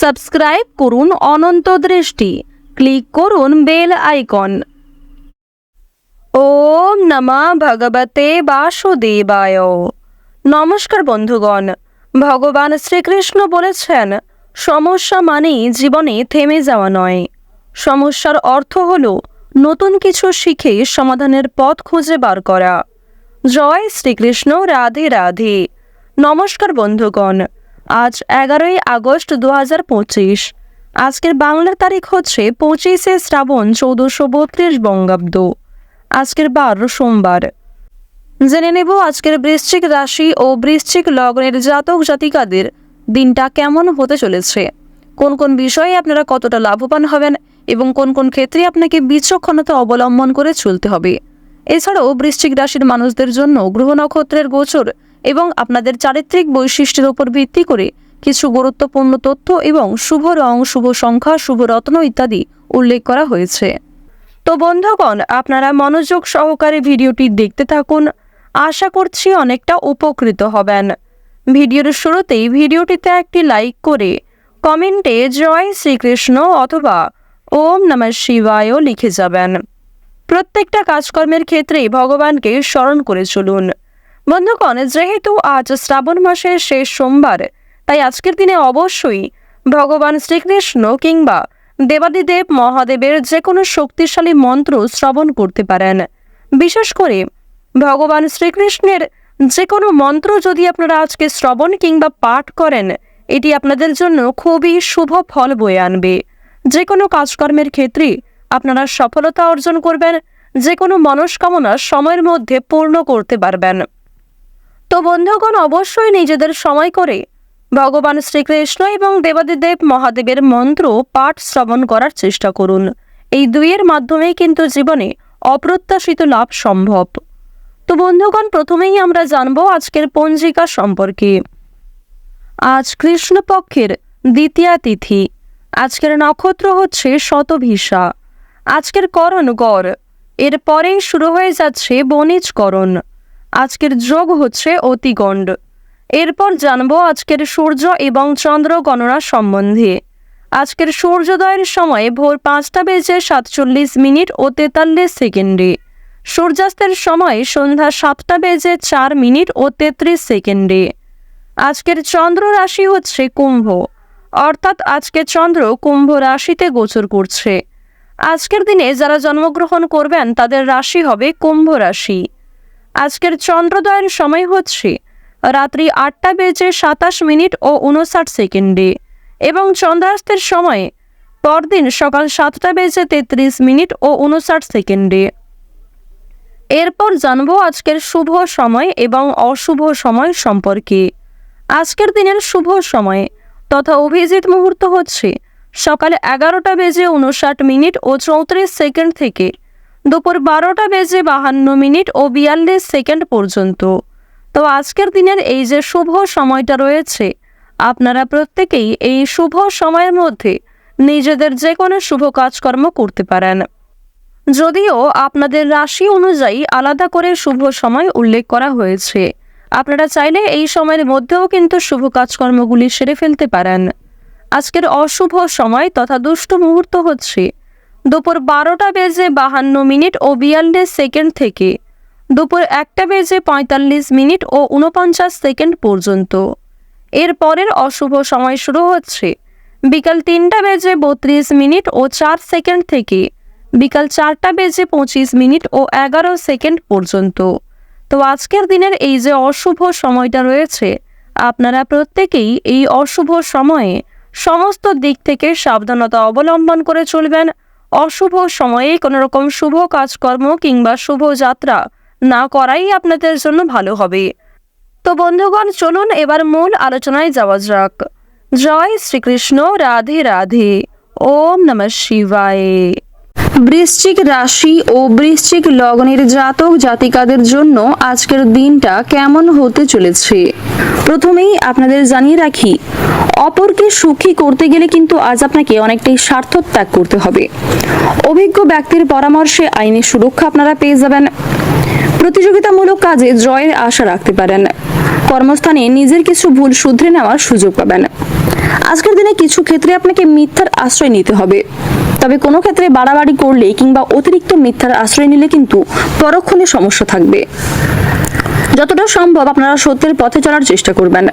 Subscribe করুন অনন্ত দৃষ্টি, click করুন বেল আইকন। ওম নমঃ ভগবতে বাসুদেবায়। নমস্কার বন্ধুগণ, ভগবান শ্রীকৃষ্ণ বলেছেন, সমস্যা মানেই জীবনে থেমে যাওয়া নয়। সমস্যার অর্থ হলো নতুন কিছু শিখে সমাধানের পথ খুঁজে বার করা। জয় শ্রীকৃষ্ণ, রাধে রাধে। নমস্কার বন্ধুগণ, আজ 11ই আগস্ট 2025। আজকের বাংলার তারিখ হচ্ছে 25শে শ্রাবণ 1432 বঙ্গাব্দ। আজকের বার সোমবার। জেনে নেব আজকের বৃশ্চিক রাশি ও বৃশ্চিক লগ্নের জাতক জাতিকাদের দিনটা কেমন হতে চলেছে, কোন কোন বিষয়ে আপনারা কতটা লাভবান হবেন এবং কোন কোন ক্ষেত্রে আপনাকে বিচক্ষণতা অবলম্বন করে চলতে হবে। এছাড়াও বৃশ্চিক রাশির মানুষদের জন্য গ্রহ নক্ষত্রের গোচর এবং আপনাদের চারিত্রিক বৈশিষ্ট্যের উপর ভিত্তি করে কিছু গুরুত্বপূর্ণ তথ্য এবং শুভ রং, শুভ সংখ্যা, শুভ রত্ন ইত্যাদি উল্লেখ করা হয়েছে। তো বন্ধুগণ, আপনারা মনোযোগ সহকারে ভিডিওটি দেখতে থাকুন। আশা করছি অনেকটা উপকৃত হবেন। ভিডিওর শুরুতেই ভিডিওটিতে একটি লাইক করে কমেন্টে জয় শ্রীকৃষ্ণ অথবা ওম নমঃ শিবায় লিখে যাবেন। প্রত্যেকটা কাজকর্মের ক্ষেত্রে ভগবানকে স্মরণ করে চলুন। বন্ধুগণ, যেহেতু আজ শ্রাবণ মাসের শেষ সোমবার, তাই আজকের দিনে অবশ্যই ভগবান শ্রীকৃষ্ণ কিংবা দেবাদিদেব মহাদেবের যে কোনো শক্তিশালী মন্ত্র শ্রবণ করতে পারেন। বিশেষ করে ভগবান শ্রীকৃষ্ণের যে কোনো মন্ত্র যদি আপনারা আজকে শ্রবণ কিংবা পাঠ করেন, এটি আপনাদের জন্য খুবই শুভ ফল বয়ে আনবে। যে কোনো কাজকর্মের ক্ষেত্রে আপনারা সফলতা অর্জন করবেন, যে কোনো মনস্কামনা সময়ের মধ্যে পূর্ণ করতে পারবেন। তো বন্ধুগণ, অবশ্যই নিজেদের সময় করে ভগবান শ্রীকৃষ্ণ এবং দেবাদিদেব মহাদেবের মন্ত্র পাঠ শ্রবণ করার চেষ্টা করুন। এই দুইয়ের মাধ্যমেই কিন্তু জীবনে অপ্রত্যাশিত লাভ সম্ভব। তো বন্ধুগণ, প্রথমেই আমরা জানবো আজকের পঞ্জিকা সম্পর্কে। আজ কৃষ্ণপক্ষের দ্বিতীয়া তিথি। আজকের নক্ষত্র হচ্ছে শতভিষা। আজকের করণ গড়। এরপরেই শুরু হয়ে যাচ্ছে বণিজকরণ। আজকের যোগ হচ্ছে অতিগণ্ড। এরপর জানবো আজকের সূর্য এবং চন্দ্র গণনা সম্বন্ধে। আজকের সূর্যোদয়ের সময় ভোর 5:47 ও 43 সেকেন্ডে। সূর্যাস্তের সময় সন্ধ্যা 7:04 ও 33 সেকেন্ডে। আজকের চন্দ্র রাশি হচ্ছে কুম্ভ, অর্থাৎ আজকে চন্দ্র কুম্ভ রাশিতে গোচর করছে। আজকের দিনে যারা জন্মগ্রহণ করবেন তাদের রাশি হবে কুম্ভ রাশি। আজকের চন্দ্রোদয়ের সময় হচ্ছে রাত্রি 8:27 ও 59 সেকেন্ডে এবং চন্দ্রাস্তের সময় পরদিন সকাল 7:33 ও 59 সেকেন্ডে। এরপর জানবো আজকের শুভ সময় এবং অশুভ সময় সম্পর্কে। আজকের দিনের শুভ সময় তথা অভিজিৎ মুহূর্ত হচ্ছে সকাল 11:59 ও 34 সেকেন্ড থেকে দুপুর 12:52 ও 42 সেকেন্ড পর্যন্ত। তো আজকের দিনের এই যে শুভ সময়টা রয়েছে, আপনারা প্রত্যেকেই এই শুভ সময়ের মধ্যে নিজেদের যে কোনো শুভ কাজকর্ম করতে পারেন। যদিও আপনাদের রাশি অনুযায়ী আলাদা করে শুভ সময় উল্লেখ করা হয়েছে, আপনারা চাইলে এই সময়ের মধ্যেও কিন্তু শুভ কাজকর্মগুলি সেরে ফেলতে পারেন। আজকের অশুভ সময় তথা দুষ্ট মুহূর্ত হচ্ছে দুপুর 12:52 ও 42 সেকেন্ড থেকে দুপুর 1:45 ও 49 সেকেন্ড পর্যন্ত। এর পরের অশুভ সময় শুরু হচ্ছে বিকাল 3:32 ও 4 সেকেন্ড থেকে বিকাল 4:25 ও 11 সেকেন্ড পর্যন্ত। তো আজকের দিনের এই যে অশুভ সময়টা রয়েছে, আপনারা প্রত্যেকেই এই অশুভ সময়ে সমস্ত দিক থেকে সাবধানতা অবলম্বন করে চলবেন। অশুভ সময়ে কোনো রকম শুভ কাজকর্ম কিংবা শুভ যাত্রা না করাই আপনাদের জন্য ভালো হবে। তো বন্ধুগণ, চলুন এবার মূল আলোচনায় যাওয়া যাক। জয় শ্রীকৃষ্ণ, রাধে রাধে। ওম নমঃ শিবায়। বৃশ্চিক রাশি ও বৃশ্চিক লগ্নের জাতক জাতিকাদের জন্য আজকের দিনটা কেমন হতে চলেছে প্রথমেই আপনাদের জানিয়ে রাখি, অপরকে সুখী করতে গেলে কিন্তু আজ আপনাকে অনেকটাই স্বার্থ ত্যাগ করতে হবে। অভিজ্ঞ ব্যক্তির পরামর্শে আইনি সুরক্ষা আপনারা পেয়ে যাবেন। প্রতিযোগিতামূলক কাজে জয়ের আশা রাখতে পারেন। কর্মস্থানে নিজের কিছু ভুল শুধরে নেওয়ার সুযোগ পাবেন। আজকের দিনে কিছু ক্ষেত্রে আপনাকে মিথ্যার আশ্রয় নিতে হবে, তবে কোনো ক্ষেত্রে বাড়াবাড়ি করলে কিংবা অতিরিক্ত মিথ্যার আশ্রয় নিলে কিন্তু পরক্ষণে সমস্যা থাকবে। যতটা সম্ভব আপনারা সত্যের পথে চলার চেষ্টা করবেন।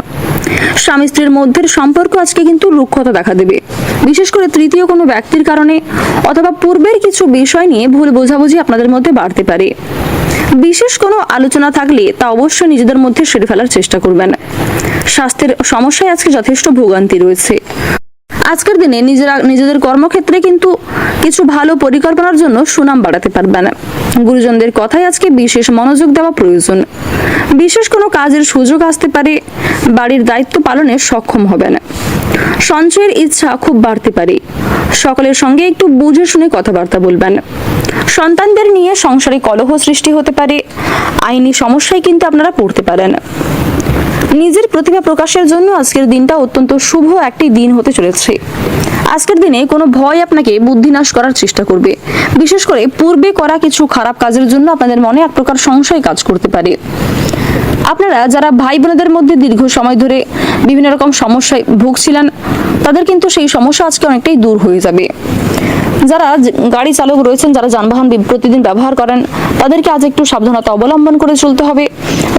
স্বামী স্ত্রীর মধ্যের সম্পর্ক আজকে কিন্তু রুক্ষতা দেখা দেবে, বিশেষ করে তৃতীয় কোনো ব্যক্তির কারণে অথবা পূর্বের কিছু বিষয় নিয়ে ভুল বোঝাবুঝি আপনাদের মধ্যে বাড়তে পারে। বিশেষ কোনো আলোচনা থাকলে তা অবশ্যই নিজেদের মধ্যে সেরে ফেলার চেষ্টা করবেন। স্বাস্থ্যের সমস্যায় আজকে যথেষ্ট ভোগান্তি রয়েছে। আজকের দিনে নিজেদের কর্মক্ষেত্রে কিন্তু কিছু ভালো পরিকল্পনার জন্য সুনাম বাড়াতে পারবেন। গুরুজনদের কথায় আজকে বিশেষ মনোযোগ দেওয়া প্রয়োজন। বিশেষ কোনো কাজের সুযোগ আসতে পারে, বাড়ির দায়িত্ব পালনে সক্ষম হবেন। সঞ্চয়ের ইচ্ছা খুব বাড়তে পারে, সকলের সঙ্গে একটু বুঝে শুনে কথাবার্তা বলবেন। সন্তানদের নিয়ে সংসারে কলহ সৃষ্টি হতে পারে, আইনি সমস্যায় কিন্তু আপনারা পড়তে পারেন। নিজের প্রতিভা প্রকাশের জন্য আজকের দিনটা অত্যন্ত শুভ একটি দিন হতে চলেছে। আজকের দিনে কোনো ভয় আপনাকে বুদ্ধিনাশ করার চেষ্টা করবে, বিশেষ করে পূর্বে করা কিছু খারাপ কাজের জন্য আপনাদের মনে এক প্রকার সংশয় কাজ করতে পারে। আপনারা যারা ভাই বোনেদের মধ্যে দীর্ঘ সময় ধরে বিভিন্ন রকম সমস্যায় ভুগছিলেন, তাদের কিন্তু সেই সমস্যা আজকে অনেকটাই দূর হয়ে যাবে। যারা গাড়ি চালক রয়েছেন, যারা যানবাহন প্রতিদিন ব্যবহার করেন, তাদেরকে আজ একটু সাবধানতা অবলম্বন করে চলতে হবে।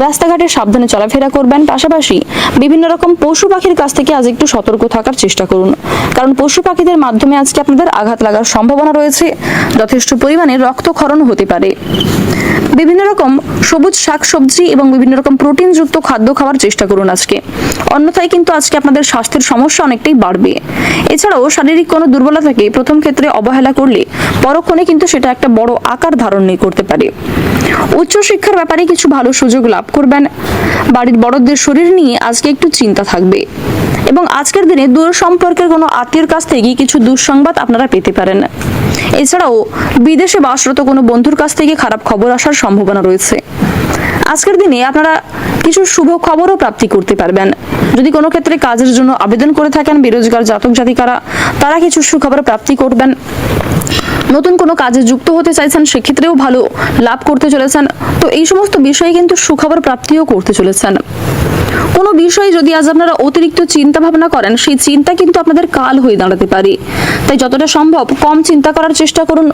রাস্তাঘাটে সাবধানে চলাফেরা করবেন। পাশাপাশি বিভিন্ন রকম পশু পাখির কাছ থেকে আজ একটু সতর্ক থাকার চেষ্টা করুন, কারণ পশু পাখিদের মাধ্যমে আজকে আপনাদের আঘাত লাগার সম্ভাবনা রয়েছে। যথেষ্ট পরিমাণে রক্তক্ষরণ হতে পারে। বিভিন্ন রকম সবুজ শাকসবজি এবং বিভিন্ন রকম প্রোটিনযুক্ত খাদ্য খাওয়ার চেষ্টা করুন আজকে, অন্যথায় কিন্তু আজকে আপনাদের স্বাস্থ্যের সমস্যা অনেকটাই বাড়বে। এছাড়াও শারীরিক কোনো দুর্বলতাকে প্রথম ক্ষেত্রে অবহেলা করলে পরক্ষণে কিন্তু সেটা একটা বড় আকার ধারণ করতে পারে। উচ্চশিক্ষার ব্যাপারে কিছু ভালো সুযোগ লাভ করবেন। বাড়ির বড়দের শরীর নিয়ে আজকে একটু চিন্তা থাকবে এবং আজকের দিনে দূর সম্পর্কের কোনো আত্মীয়ের কাছ থেকে কিছু দুঃসংবাদ আপনারা পেতে পারেন। এছাড়াও বিদেশে বাসরত কোনো বন্ধুর কাছ থেকে খারাপ খবর আসার সম্ভাবনা রয়েছে। আজকের দিনে আপনারা কিছু শুভ খবরও প্রাপ্তি করতে পারবেন। যদি কোনো ক্ষেত্রে কাজের জন্য আবেদন করে থাকেন বেরোজগার জাতক জাতিকারা, তারা কিছু সুখবর প্রাপ্তি করবেন। নতুন কোনো কাজে যুক্ত হতে চাইছেন, সেক্ষেত্রেও ভালো লাভ করতে চলেছেন। তো এই সমস্ত বিষয়ে কিন্তু সুখবর প্রাপ্তিও করতে চলেছেন। কোনো বিষয়ে যদি আজ আপনারা অতিরিক্ত চিন্তা ভাবনা করেন, সেই চিন্তা কিন্তু আপনাদের কাল হয়ে দাঁড়াতে পারে। তাই যতটা সম্ভব কম চিন্তা করার চেষ্টা করুন।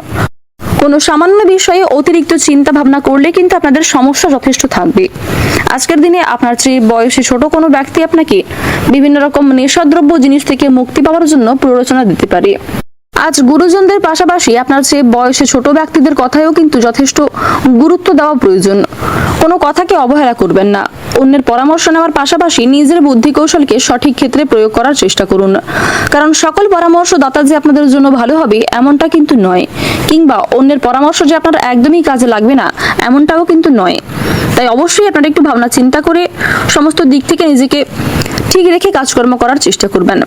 কোনো সামান্য বিষয়ে অতিরিক্ত চিন্তা ভাবনা করলে কিন্তু আপনাদের সমস্যা যথেষ্ট থাকবে। আজকের দিনে আপনার চেয়ে বয়সে ছোট কোনো ব্যক্তি আপনাকে বিভিন্ন রকম নেশাদ্রব্য জিনিস থেকে মুক্তি পাওয়ার জন্য প্ররোচনা দিতে পারে। আজ গুরুজনদের পাশাপাশি আপনার চেয়ে বয়সে ছোট ব্যক্তিদের কথায়ও কিন্তু যথেষ্ট গুরুত্ব দেওয়া প্রয়োজন। কোনো কথাকে অবহেলা করবেন না। অন্যের পরামর্শ নেওয়ার পাশাপাশি নিজের বুদ্ধি কৌশলকে সঠিক ক্ষেত্রে প্রয়োগ করার চেষ্টা করুন, কারণ সকল পরামর্শদাতা যে আপনাদের জন্য ভালো হবে এমনটা কিন্তু নয়, কিংবা অন্যের পরামর্শ যে আপনার একদমই কাজে লাগবে না এমনটাও কিন্তু নয়। তাই অবশ্যই আপনারা একটু ভাবনা চিন্তা করে সমস্ত দিক থেকে নিজেকে ঠিক রেখে কাজকর্ম করার চেষ্টা করবেন।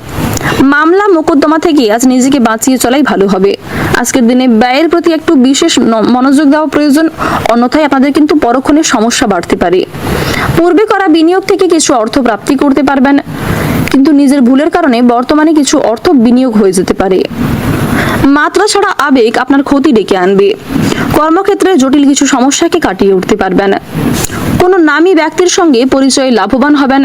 মামলা মোকদ্দমা থেকে আজ নিজেকে বাঁচিয়ে চলাই ভালো হবে। আজকের দিনে ব্যয়ের প্রতি একটু বিশেষ মনোযোগ দেওয়া প্রয়োজন, অন্যথায় আপনাদের কিন্তু পরক্ষণে সমস্যা বাড়তে পারে। পূর্বে করা বিনিয়োগ থেকে কিছু অর্থ প্রাপ্তি করতে পারবেন, কিন্তু নিজের ভুলের কারণে বর্তমানে কিছু অর্থ বিনিয়োগ হয়ে যেতে পারে। মাত্রা ছাড়া আবেগ আপনার ক্ষতি ডেকে আনবে। কর্মক্ষেত্রে জটিল কিছু সমস্যাকে কাটিয়ে উঠতে পারবেন। কোনো নামী ব্যক্তির সঙ্গে পরিচয়ে লাভবান হবেন।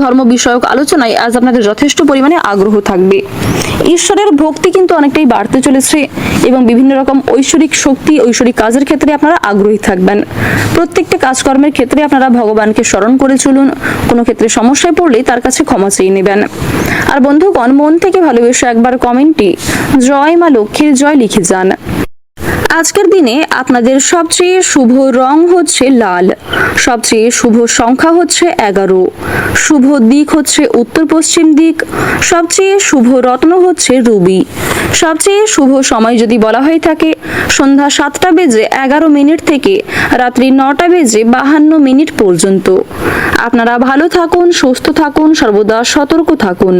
ধর্ম বিষয়ক আলোচনায় আজ আপনাদের যথেষ্ট পরিমাণে আগ্রহ থাকবে। ঈশ্বরের ভক্তি কিন্তু অনেকটাই বাড়তে চলেছে এবং বিভিন্ন রকম ঐশ্বরিক শক্তি, ঐশ্বরিক কাজের ক্ষেত্রে আপনারা আগ্রহী থাকবেন। প্রত্যেকটা কাজকর্মের ক্ষেত্রে আপনারা ভগবানকে স্মরণ করে চলুন। কোনো ক্ষেত্রে সমস্যায় পড়লে তার কাছে ক্ষমা চেয়ে নেবেন। আর বন্ধুগণ, মন থেকে ভালোবেসে একবার কমেন্টে জয় মা লক্ষ্মীর জয় লিখে যান। আজকের দিনে আপনাদের সবচেয়ে শুভ রং হচ্ছে লাল, সবচেয়ে শুভ সংখ্যা হচ্ছে 11, শুভ দিক হচ্ছে উত্তর পশ্চিম দিক, সবচেয়ে শুভ রত্ন হচ্ছে রুবি, সবচেয়ে শুভ সময় যদি বলা হয়ে থাকে সন্ধ্যা 7টা বেজে 11 মিনিট থেকে রাত্রি 9টা বেজে 52 মিনিট পর্যন্ত। আপনারা ভালো থাকুন, সুস্থ থাকুন, সর্বদা সতর্ক থাকুন।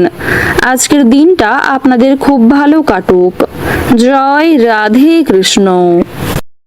আজকের দিনটা আপনাদের খুব ভালো কাটুক। জয় রাধে কৃষ্ণ।